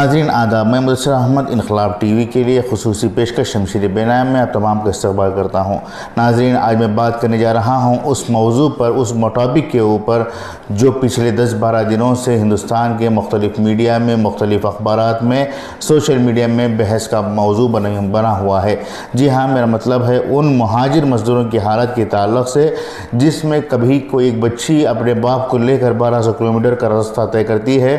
ناظرین آداب، میں مدثر احمد انقلاب ٹی وی کے لیے خصوصی پیشکش شمشیر بینام میں آپ تمام کا استقبال کرتا ہوں۔ ناظرین، آج میں بات کرنے جا رہا ہوں اس موضوع پر، اس ٹاپک کے اوپر جو پچھلے 10-12 دنوں سے ہندوستان کے مختلف میڈیا میں، مختلف اخبارات میں، سوشل میڈیا میں بحث کا موضوع بنا ہوا ہے۔ جی ہاں، میرا مطلب ہے ان مہاجر مزدوروں کی حالت کے تعلق سے جس میں کبھی کوئی ایک بچی اپنے باپ کو لے کر 1200 کلومیٹر کا راستہ طے کرتی ہے،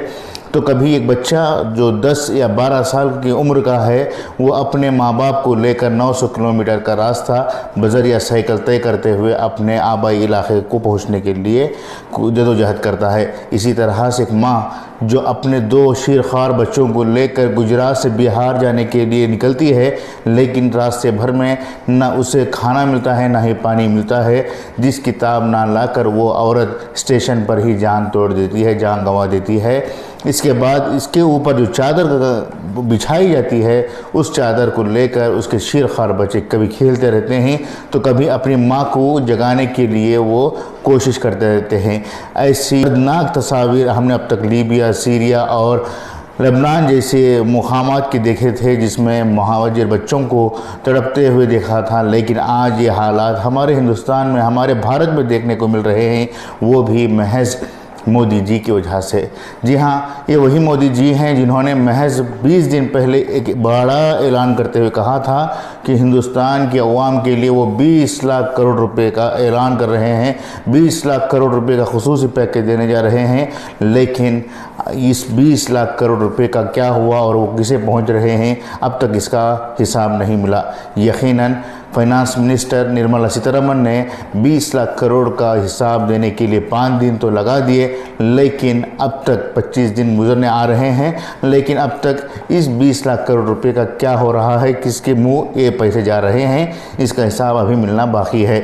تو کبھی ایک بچہ جو 10 یا 12 سال کی عمر کا ہے وہ اپنے ماں باپ کو لے کر 900 کلومیٹر کا راستہ بذریعہ سائیکل طے کرتے ہوئے اپنے آبائی علاقے کو پہنچنے کے لیے جدوجہد کرتا ہے۔ اسی طرح سے ایک ماں جو اپنے 2 شیرخوار بچوں کو لے کر گجرات سے بہار جانے کے لیے نکلتی ہے، لیکن راستے بھر میں نہ اسے کھانا ملتا ہے نہ ہی پانی ملتا ہے، جس کی تاب نہ لا کر وہ عورت اسٹیشن پر ہی جان توڑ دیتی ہے، جان گنوا دیتی ہے۔ اس کے بعد اس کے اوپر جو چادر بچھائی جاتی ہے، اس چادر کو لے کر اس کے شیرخوار بچے کبھی کھیلتے رہتے ہیں تو کبھی اپنی ماں کو جگانے کے لیے وہ کوشش کرتے رہتے ہیں۔ ایسی دردناک تصاویر ہم نے اب تک لیبیا، سیریا اور لبنان جیسے مقامات کے دیکھے تھے، جس میں مہاجر بچوں کو تڑپتے ہوئے دیکھا تھا، لیکن آج یہ حالات ہمارے ہندوستان میں، ہمارے بھارت میں دیکھنے کو مل رہے ہیں، وہ بھی محض مودی جی کی وجہ سے۔ جی ہاں، یہ وہی مودی جی ہیں جنہوں نے محض 20 دن پہلے ایک بڑا اعلان کرتے ہوئے کہا تھا کہ ہندوستان کے عوام کے لیے وہ 20 لاکھ کروڑ روپے کا اعلان کر رہے ہیں، 20 لاکھ کروڑ روپے کا خصوصی پیکیج دینے جا رہے ہیں، لیکن اس 20 لاکھ کروڑ روپے کا کیا ہوا اور وہ کسے پہنچ رہے ہیں، اب تک اس کا حساب نہیں ملا۔ یقیناً فائنانس منسٹر نرملا سیتارمن نے 20 لاکھ کروڑ کا حساب دینے کے لیے 5 دن تو لگا دیے، لیکن اب تک 25 دن گزرنے آ رہے ہیں، لیکن اب تک اس 20 لاکھ کروڑ روپے کا کیا ہو رہا ہے، کس کے منہ یہ پیسے جا رہے ہیں، اس کا حساب ابھی ملنا باقی ہے۔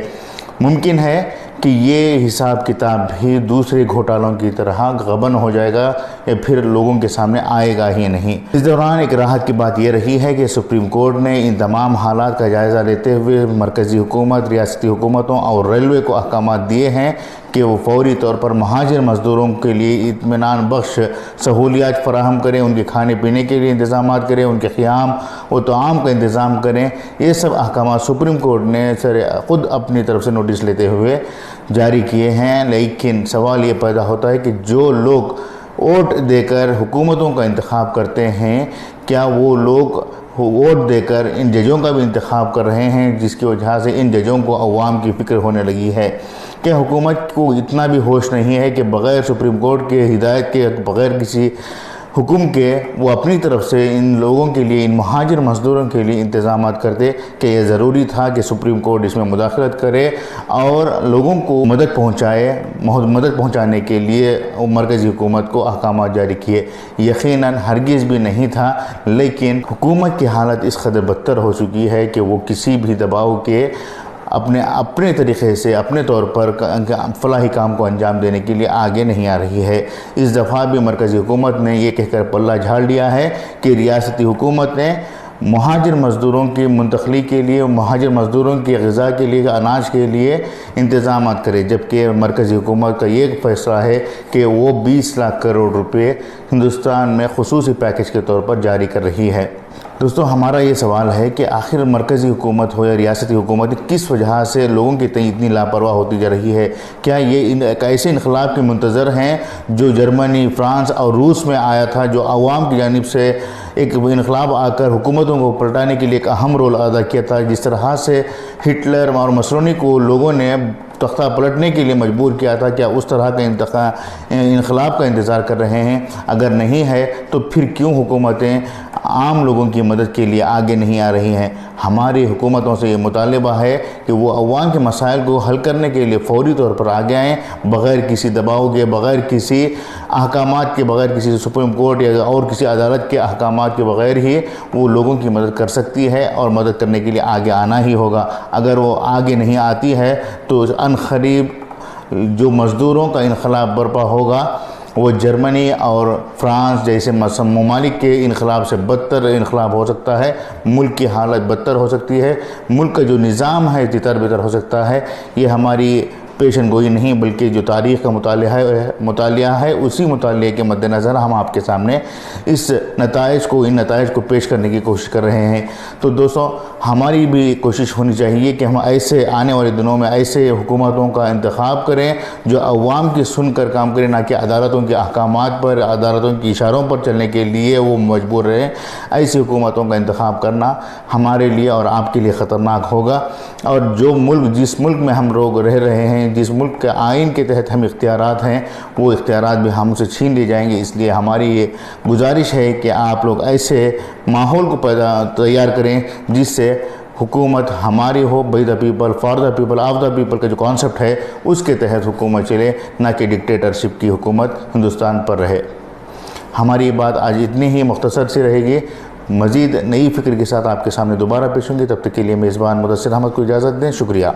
ممکن ہے کہ یہ حساب کتاب بھی دوسرے گھوٹالوں کی طرح غبن ہو جائے گا یا پھر لوگوں کے سامنے آئے گا ہی نہیں۔ اس دوران ایک راحت کی بات یہ رہی ہے کہ سپریم کورٹ نے ان تمام حالات کا جائزہ لیتے ہوئے مرکزی حکومت، ریاستی حکومتوں اور ریلوے کو احکامات دیے ہیں کہ وہ فوری طور پر مہاجر مزدوروں کے لیے اطمینان بخش سہولیات فراہم کریں، ان کے کھانے پینے کے لیے انتظامات کریں، ان کے قیام و طعام کا انتظام کریں۔ یہ سب احکامات سپریم کورٹ نے خود اپنی طرف سے نوٹس لیتے ہوئے جاری کیے ہیں، لیکن سوال یہ پیدا ہوتا ہے کہ جو لوگ ووٹ دے کر حکومتوں کا انتخاب کرتے ہیں، کیا وہ لوگ ووٹ دے کر ان ججوں کا بھی انتخاب کر رہے ہیں، جس کی وجہ سے ان ججوں کو عوام کی فکر ہونے لگی ہے؟ کیا حکومت کو اتنا بھی ہوش نہیں ہے کہ بغیر سپریم کورٹ کے ہدایت کے، بغیر کسی حکم کے وہ اپنی طرف سے ان لوگوں کے لیے، ان مہاجر مزدوروں کے لیے انتظامات کرتے؟ کہ یہ ضروری تھا کہ سپریم کورٹ اس میں مداخلت کرے اور لوگوں کو مدد پہنچانے کے لیے مرکزی حکومت کو احکامات جاری کیے؟ یقیناً ہرگز بھی نہیں تھا، لیکن حکومت کی حالت اس قدر بدتر ہو چکی ہے کہ وہ کسی بھی دباؤ کے اپنے طریقے سے، اپنے طور پر فلاحی کام کو انجام دینے کے لیے آگے نہیں آ رہی ہے۔ اس دفعہ بھی مرکزی حکومت نے یہ کہہ کر پلہ جھاڑ دیا ہے کہ ریاستی حکومت نے مہاجر مزدوروں کی منتقلی کے لیے، مہاجر مزدوروں کی غذا کے لیے، اناج کے لیے انتظامات کرے، جبکہ مرکزی حکومت کا یہ فیصلہ ہے کہ وہ 20 لاکھ کروڑ روپے ہندوستان میں خصوصی پیکیج کے طور پر جاری کر رہی ہے۔ دوستو، ہمارا یہ سوال ہے کہ آخر مرکزی حکومت ہو یا ریاستی حکومت کس وجہ سے لوگوں کی تئیں اتنی لاپرواہ ہوتی جا رہی ہے؟ کیا یہ ایک ایسے انقلاب کے منتظر ہیں جو جرمنی، فرانس اور روس میں آیا تھا، جو عوام کی جانب سے ایک انقلاب آ کر حکومتوں کو پلٹانے کے لیے ایک اہم رول ادا کیا تھا؟ جس طرح سے ہٹلر اور مسولینی کو لوگوں نے تختہ پلٹنے کے لیے مجبور کیا تھا، کیا اس طرح کا انقلاب کا انتظار کر رہے ہیں؟ اگر نہیں ہے تو پھر کیوں حکومتیں عام لوگوں کی مدد کے لیے آگے نہیں آ رہی ہیں؟ ہماری حکومتوں سے یہ مطالبہ ہے کہ وہ عوام کے مسائل کو حل کرنے کے لیے فوری طور پر آگے آئیں، بغیر کسی دباؤ کے، بغیر کسی احکامات کے، بغیر کسی سپریم کورٹ یا اور کسی عدالت کے احکامات کے بغیر ہی وہ لوگوں کی مدد کر سکتی ہے اور مدد کرنے کے لیے آگے آنا ہی ہوگا۔ اگر وہ آگے نہیں آتی ہے تو عنقریب جو مزدوروں کا انقلاب برپا ہوگا وہ جرمنی اور فرانس جیسے ممالک کے انقلاب سے بدتر انقلاب ہو سکتا ہے۔ ملک کی حالت بدتر ہو سکتی ہے، ملک کا جو نظام ہے تتر بتر ہو سکتا ہے۔ یہ ہماری پیشن گوئی نہیں بلکہ جو تاریخ کا مطالعہ ہے اسی مطالعے کے مد نظر ہم آپ کے سامنے اس ان نتائج کو پیش کرنے کی کوشش کر رہے ہیں۔ تو دوستو ہماری بھی کوشش ہونی چاہیے کہ ہم ایسے آنے والے دنوں میں ایسے حکومتوں کا انتخاب کریں جو عوام کی سن کر کام کریں، نہ کہ عدالتوں کے احکامات پر، عدالتوں کی اشاروں پر چلنے کے لیے وہ مجبور رہے۔ ایسی حکومتوں کا انتخاب کرنا ہمارے لیے اور آپ کے لیے خطرناک ہوگا، اور جس ملک میں ہم لوگ رہ رہے ہیں، جس ملک کے آئین کے تحت ہم اختیارات ہیں، وہ اختیارات بھی ہم سے چھین لیے جائیں گے۔ اس لیے ہماری یہ گزارش ہے کہ آپ لوگ ایسے ماحول کو تیار کریں جس سے حکومت ہماری ہو، by the people, for the people, of the people کا جو کانسیپٹ ہے اس کے تحت حکومت چلے، نہ کہ ڈکٹیٹرشپ کی حکومت ہندوستان پر رہے۔ ہماری یہ بات آج اتنی ہی مختصر سی رہے گی، مزید نئی فکر کے ساتھ آپ کے سامنے دوبارہ پیش ہوں گے۔ تب تک کے لیے میزبان مدثر احمد کو اجازت دیں، شکریہ۔